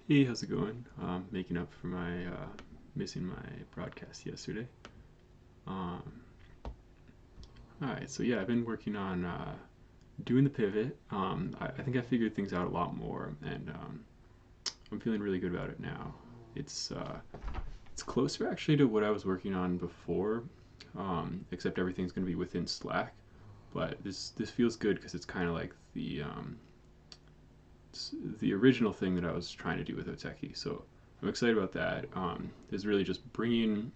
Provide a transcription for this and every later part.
Hey, how's it going? Making up for my missing my broadcast yesterday. Um, all right, so yeah, I've been working on doing the pivot. I think I figured things out a lot more, and I'm feeling really good about it now. It's uh, it's closer actually to what I was working on before, except everything's going to be within Slack. But this feels good because it's kind of like the original thing that I was trying to do with Oteki. So I'm excited about that. Is really just bringing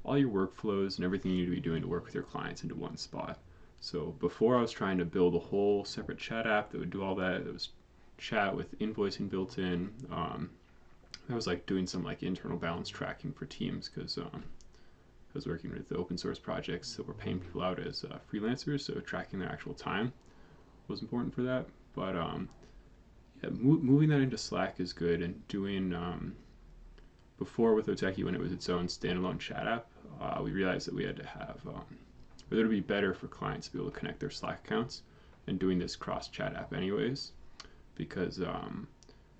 all your workflows and everything you need to be doing to work with your clients into one spot. So before I was trying to build a whole separate chat app that would do all that. That was chat with invoicing built in. I was like doing some like internal balance tracking for teams because I was working with the open source projects that were paying people out as freelancers. So tracking their actual time was important for that. But yeah, moving that into Slack is good, and doing before with Oteki when it was its own standalone chat app, we realized that we had to have, or that it would be better for clients to be able to connect their Slack accounts and doing this cross chat app anyways, because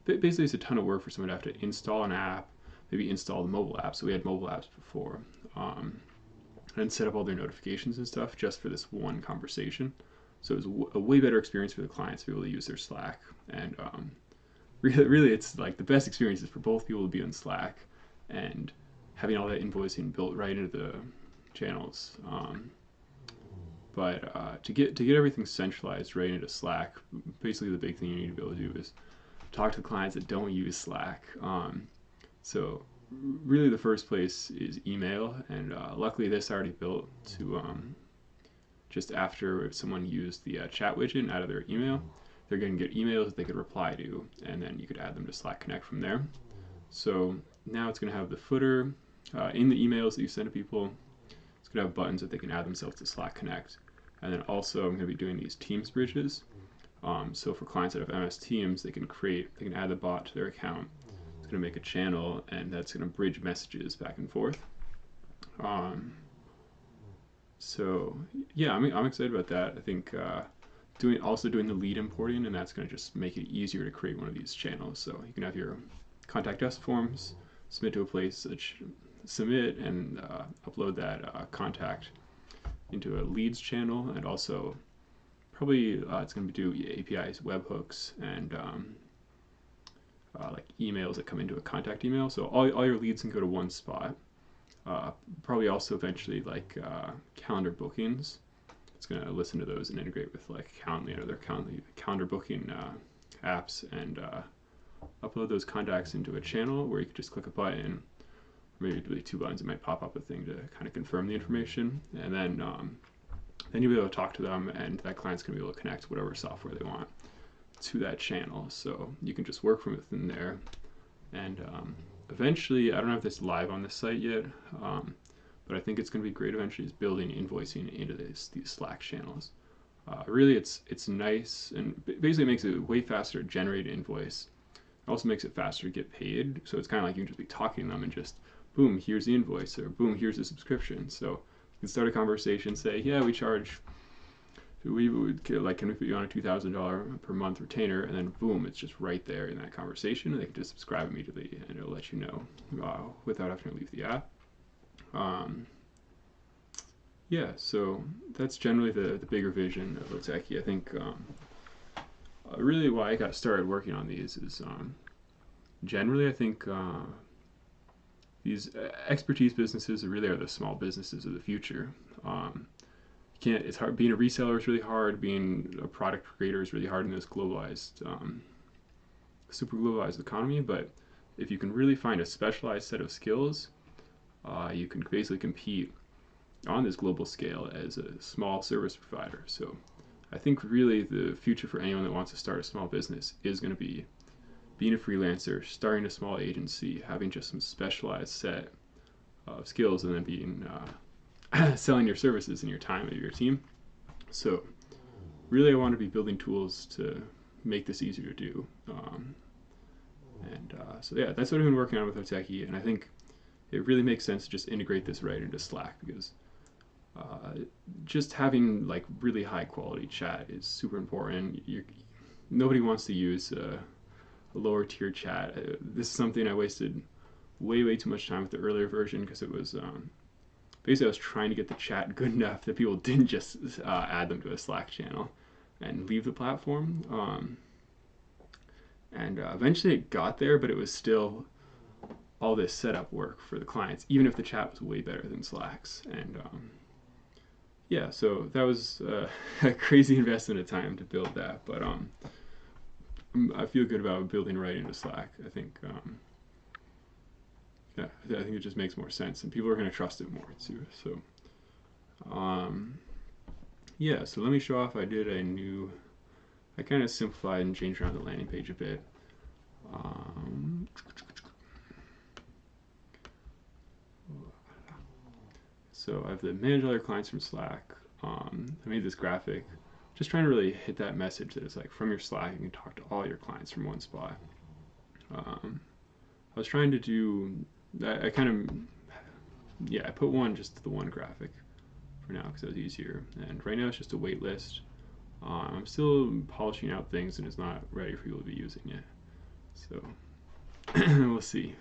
basically it's a ton of work for someone to have to install an app, maybe install the mobile app. So we had mobile apps before, and set up all their notifications and stuff just for this one conversation. So it was a way better experience for the clients to be able to use their Slack, and really, it's like the best experience is for both people to be on Slack and having all that invoicing built right into the channels. But to get everything centralized right into Slack, basically the big thing you need to be able to do is talk to clients that don't use Slack. So really, the first place is email, and luckily this already built to just after if someone used the chat widget out of their email, they're going to get emails that they could reply to, and then you could add them to Slack Connect from there. So now it's going to have the footer in the emails that you send to people. It's going to have buttons that they can add themselves to Slack Connect. And then also I'm going to be doing these Teams bridges. So for clients that have MS Teams, they can add the bot to their account. It's going to make a channel, and that's going to bridge messages back and forth. Um, so yeah, I'm excited about that. I think doing the lead importing, and that's going to just make it easier to create one of these channels. So you can have your contact us forms, submit to a place, submit and upload that contact into a leads channel, and also probably it's going to do APIs, webhooks, and like emails that come into a contact email. So all your leads can go to one spot. Probably also eventually like calendar bookings. It's going to listen to those and integrate with like their calendar booking apps, and upload those contacts into a channel where you can just click a button, or maybe really two buttons. It might pop up a thing to kind of confirm the information, and then you'll be able to talk to them, and that client's going to be able to connect whatever software they want to that channel. So you can just work from within there, and eventually, I don't know if it's live on this site yet, but I think it's going to be great eventually is building invoicing into these Slack channels. Really, it's nice, and basically makes it way faster to generate an invoice. It also makes it faster to get paid. So it's kind of like you can just be talking to them and just boom, here's the invoice, or boom, here's the subscription. So you can start a conversation, say, yeah, we charge. We would like, can we put you on a $2,000 per month retainer? And then boom, it's just right there in that conversation, and they can just subscribe immediately, and it'll let you know without having to leave the app. Um, yeah, so that's generally the bigger vision of Oteki. I think really why I got started working on these is generally I think these expertise businesses really are the small businesses of the future. You can't. It's hard. Being a reseller is really hard. Being a product creator is really hard in this globalized, super globalized economy. But if you can really find a specialized set of skills, you can basically compete on this global scale as a small service provider. So I think really the future for anyone that wants to start a small business is going to be being a freelancer, starting a small agency, having just some specialized set of skills, and then being selling your services and your time and your team. So really, I want to be building tools to make this easier to do. So yeah, that's what I've been working on with Oteki, and I think it really makes sense to just integrate this right into Slack, because just having like really high quality chat is super important. Nobody wants to use lower tier chat. This is something I wasted way too much time with the earlier version because it was basically I was trying to get the chat good enough that people didn't just add them to a Slack channel and leave the platform. And eventually it got there, but it was still all this setup work for the clients, even if the chat was way better than Slack's. And yeah, so that was a crazy investment of time to build that, but I feel good about building right into Slack. I think yeah, I think it just makes more sense, and people are going to trust it more too. So yeah, so let me show off. I kind of simplified and changed around the landing page a bit. So I have the manage all your clients from Slack. I made this graphic, just trying to really hit that message that it's like from your Slack you can talk to all your clients from one spot. I was trying to do, I put one just the one graphic for now because it was easier. And right now it's just a wait list. I'm still polishing out things and it's not ready for people to be using yet. So we'll see.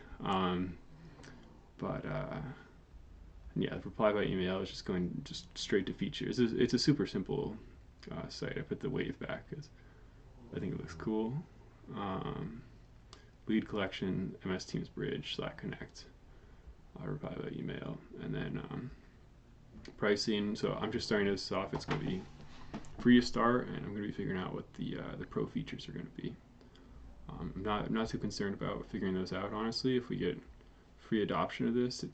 Yeah, the reply by email is just going just straight to features. It's a super simple site. I put the wave back because I think it looks cool. Lead collection, MS Teams Bridge, Slack Connect, reply by email, and then pricing. So I'm just starting this off. It's going to be free to start, and I'm going to be figuring out what the pro features are going to be. I'm not too concerned about figuring those out, honestly. If we get free adoption of this,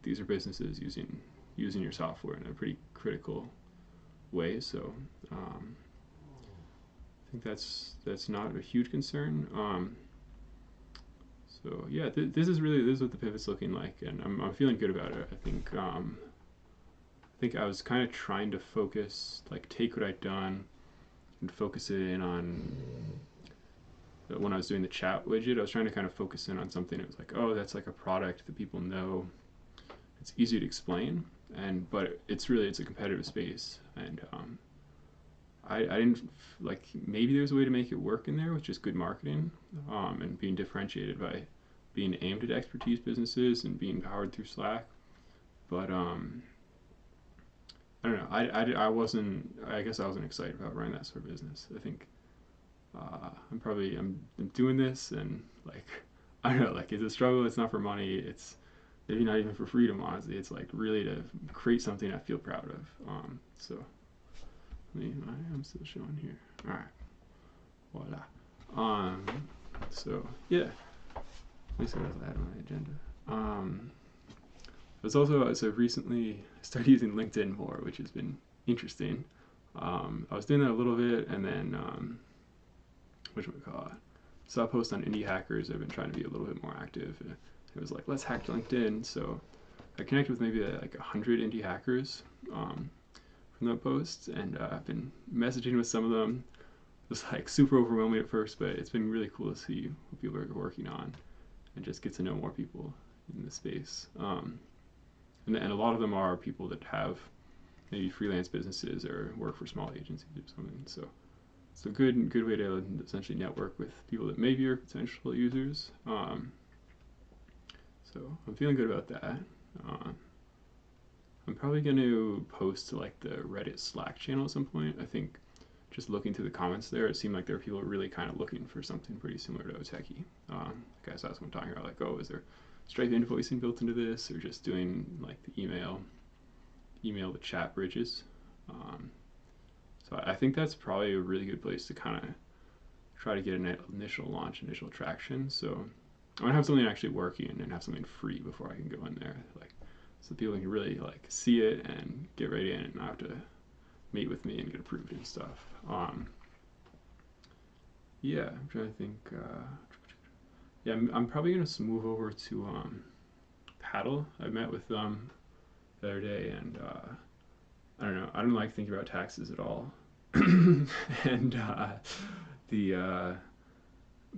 these are businesses using your software in a pretty critical way. So I think that's not a huge concern. So yeah, this is what the pivot's looking like, and I'm feeling good about it. I think I was kind of trying to focus, like take what I'd done and focus it in on. When I was doing the chat widget, I was trying to kind of focus in on something that was like, oh, that's like a product that people know. It's easy to explain, but it's a competitive space, and I didn't like, maybe there's a way to make it work in there with just good marketing and being differentiated by being aimed at expertise businesses and being powered through Slack, but I don't know. I guess I wasn't excited about running that sort of business. I think I'm doing this, and like I don't know, like it's a struggle. It's not for money. It's maybe not even for freedom. Honestly, it's like really to create something I feel proud of. So I'm still showing here. All right, voila. So yeah, let me see what else I had on my agenda. So recently I started using LinkedIn more, which has been interesting. I was doing that a little bit, and then saw a post on Indie Hackers. I've been trying to be a little bit more active. It was like, let's hack LinkedIn. So I connected with maybe like 100 indie hackers from that post, and I've been messaging with some of them. It was like super overwhelming at first, but it's been really cool to see what people are working on and just get to know more people in the space. And a lot of them are people that have maybe freelance businesses or work for small agencies or something. So it's a good way to essentially network with people that maybe are potential users. So I'm feeling good about that. I'm probably going to post to like the Reddit Slack channel at some point. I think just looking through the comments there, it seemed like there were people really kind of looking for something pretty similar to Oteki. Like I saw someone talking about like, oh, is there Stripe invoicing built into this, or just doing like the email to chat bridges. So I think that's probably a really good place to kind of try to get an initial traction. So I want to have something actually working and have something free before I can go in there, like so people can really like see it and get right in and not have to meet with me and get approved and stuff. Yeah, I'm trying to think. Yeah, I'm probably gonna move over to Paddle. I met with them the other day, and I don't know. I don't like thinking about taxes at all, and the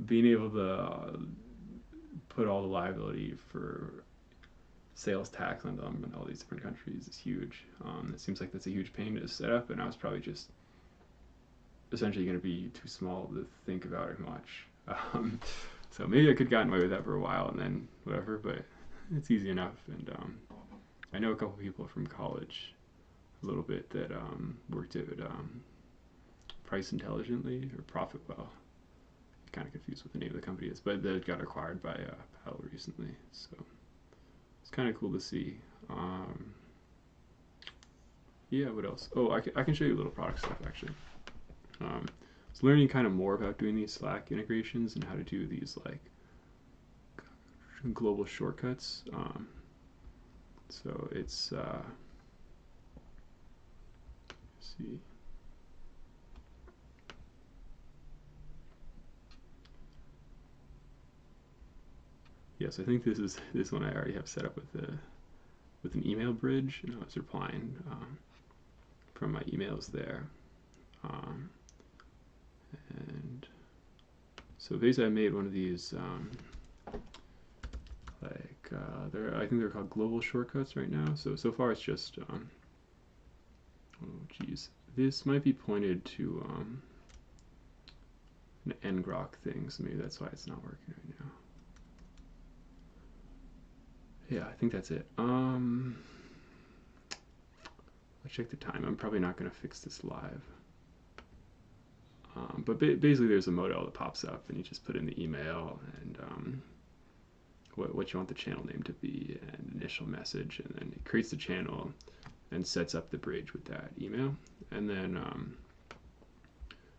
being able to put all the liability for sales tax on them in all these different countries is huge. It seems like that's a huge pain to set up, and I was probably just essentially going to be too small to think about it much. Um, so maybe I could have gotten away with that for a while and then whatever, but it's easy enough. And I know a couple people from college a little bit that worked at Price Intelligently or Profit Well. Kind of confused what the name of the company is, but they got acquired by Pell recently, so it's kind of cool to see. Yeah, what else? Oh, I can show you a little product stuff actually. I was learning kind of more about doing these Slack integrations and how to do these like global shortcuts. So it's let's see. Yes, I think this one I already have set up with an email bridge, and I was replying from my emails there. Um, and so basically, I made one of these I think they're called global shortcuts right now. So far it's just oh geez, this might be pointed to an ngrok thing, so maybe that's why it's not working right now. Yeah, I think that's it. Let's check the time. I'm probably not going to fix this live. But basically, there's a modal that pops up, and you just put in the email and what you want the channel name to be and initial message, and then it creates the channel and sets up the bridge with that email. And then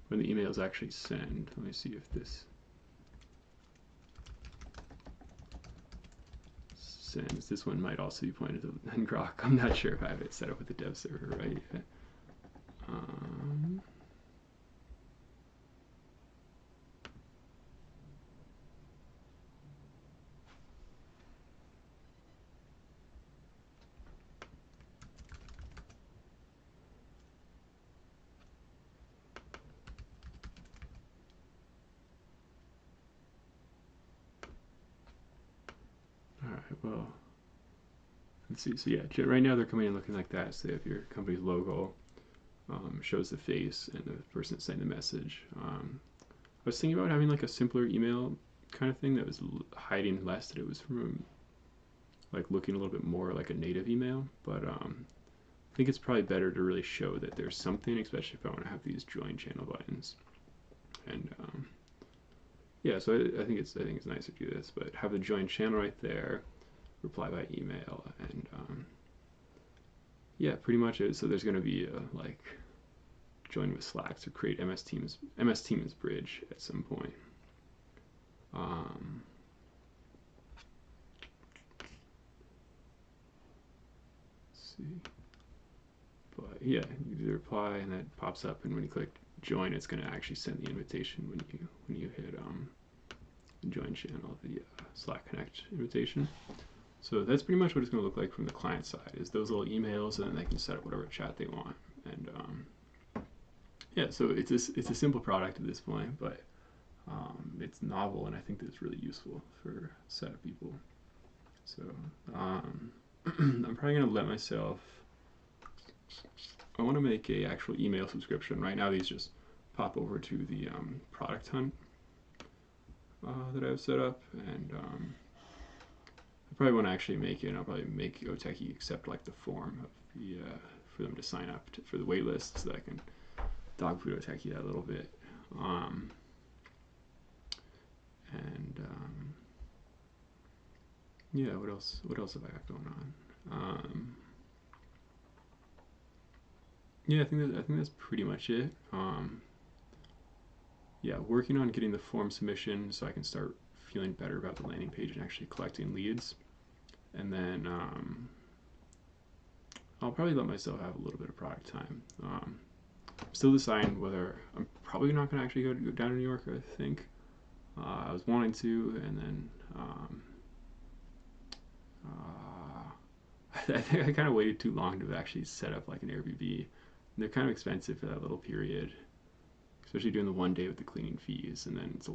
when the email is actually sent, let me see if this sends. This one might also be pointed to ngrok. I'm not sure if I have it set up with the dev server right yet. All right, well, let's see. So yeah, right now they're coming in looking like that. So if your company's logo shows the face and the person saying the message. I was thinking about having like a simpler email kind of thing that was hiding less that it was from like looking a little bit more like a native email, but I think it's probably better to really show that there's something, especially if I want to have these join channel buttons. And yeah, so I think it's nice to do this, but have the join channel right there, reply by email, and yeah, pretty much it. So there's going to be a like join with Slack to create MS Teams bridge at some point. Let's see, but yeah, you do the reply and that pops up, and when you click join, it's going to actually send the invitation when you hit the join channel, the Slack Connect invitation. So that's pretty much what it's going to look like from the client side, is those little emails, and then they can set up whatever chat they want. And yeah, so it's a simple product at this point, but it's novel, and I think that it's really useful for setup people. So I'm probably going to let myself, I want to make a actual email subscription. Right now these just pop over to the product hunt that I've set up, and I probably want to actually make it. I'll probably make Oteki accept like the form of the for them to sign up for the waitlist, so that I can dog food Oteki that a little bit. Yeah, what else have I got going on? Yeah, I think that's pretty much it. Yeah, working on getting the form submission so I can start feeling better about the landing page and actually collecting leads. And then I'll probably let myself have a little bit of product time. Still deciding whether I'm probably not going to actually go down to New York, I think. I was wanting to, and then I think I kind of waited too long to actually set up like an Airbnb. And they're kind of expensive for that little period, especially doing the one day with the cleaning fees, and then it's a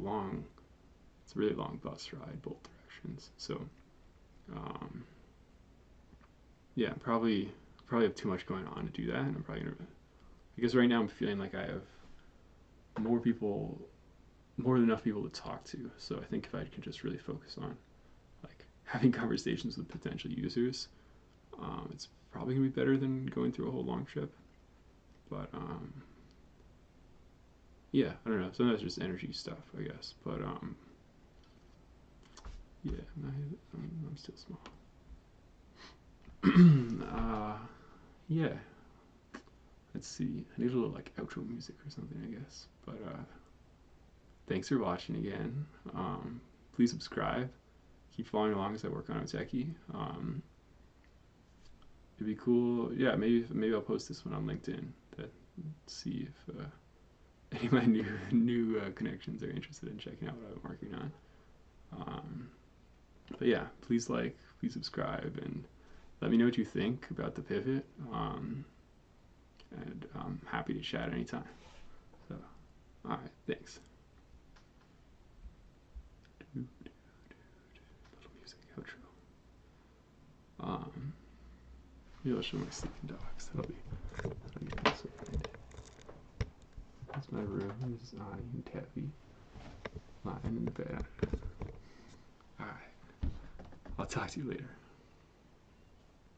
really long bus ride both directions. So yeah, probably have too much going on to do that, and I'm probably gonna, because right now I'm feeling like I have more people more than enough people to talk to. So I think if I could just really focus on like having conversations with potential users, it's probably gonna be better than going through a whole long trip. But yeah, I don't know. Sometimes just energy stuff, I guess. But yeah, I'm still small. Yeah. Let's see. I need a little like outro music or something, I guess. But thanks for watching again. Please subscribe. Keep following along as I work on Oteki. It'd be cool. Yeah, maybe I'll post this one on LinkedIn to see if any of my new connections are interested in checking out what I'm working on. But yeah, please subscribe, and let me know what you think about the pivot. And I'm happy to chat anytime. So, all right, thanks. Little music outro. Maybe I'll show my sleeping dogs. That'll be so good. That's my room. This is Ani and Taffy lying in the bed. All right. I'll talk to you later.